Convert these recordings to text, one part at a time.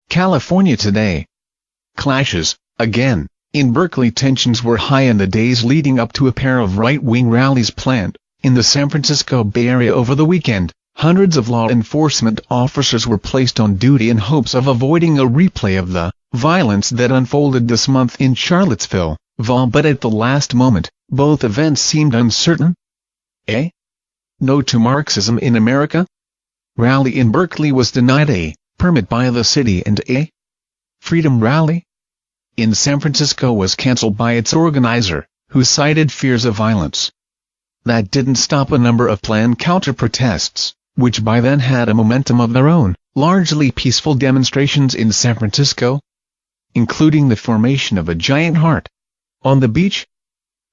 California today. Clashes, again. In Berkeley, tensions were high in the days leading up to a pair of right-wing rallies planned in the San Francisco Bay Area over the weekend. Hundreds of law enforcement officers were placed on duty in hopes of avoiding a replay of the violence that unfolded this month in Charlottesville, but at the last moment, both events seemed uncertain. No to Marxism in America? Rally in Berkeley was denied a permit by the city, and a freedom rally in San Francisco was cancelled by its organizer, who cited fears of violence. That didn't stop a number of planned counter-protests, which by then had a momentum of their own, largely peaceful demonstrations in San Francisco, including the formation of a giant heart on the beach,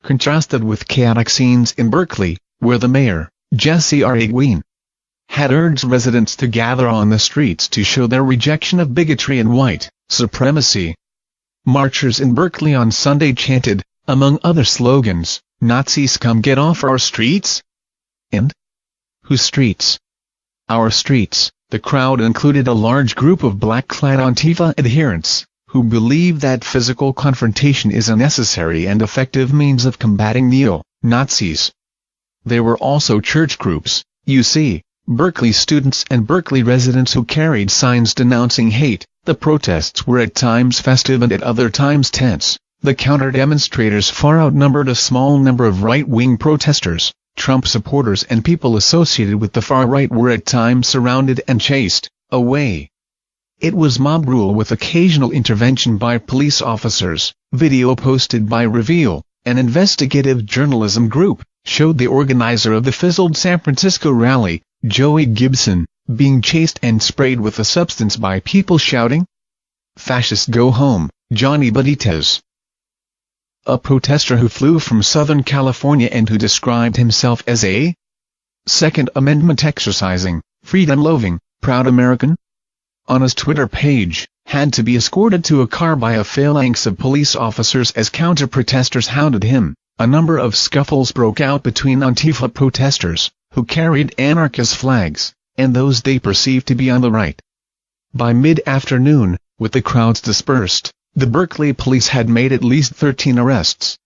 contrasted with chaotic scenes in Berkeley, where the mayor, Jesse R. Aguin, had urged residents to gather on the streets to show their rejection of bigotry and white supremacy. Marchers in Berkeley on Sunday chanted, among other slogans, "Nazis come get off our streets?" and "Whose streets?" Our streets. The crowd included a large group of black-clad Antifa adherents, who believe that physical confrontation is a necessary and effective means of combating neo-Nazis. There were also church groups, UC, Berkeley students and Berkeley residents who carried signs denouncing hate. The protests were at times festive and at other times tense. The counter-demonstrators far outnumbered a small number of right-wing protesters. Trump supporters and people associated with the far right were at times surrounded and chased away. It was mob rule with occasional intervention by police officers. Video posted by Reveal, an investigative journalism group, showed the organizer of the fizzled San Francisco rally, Joey Gibson, being chased and sprayed with a substance by people shouting, "Fascists go home, Johnny Benitez." A protester who flew from Southern California and who described himself as a Second Amendment exercising, freedom-loving, proud American, on his Twitter page, had to be escorted to a car by a phalanx of police officers as counter-protesters hounded him. A number of scuffles broke out between Antifa protesters, who carried anarchist flags, and those they perceived to be on the right. By mid-afternoon, with the crowds dispersed, the Berkeley police had made at least 13 arrests.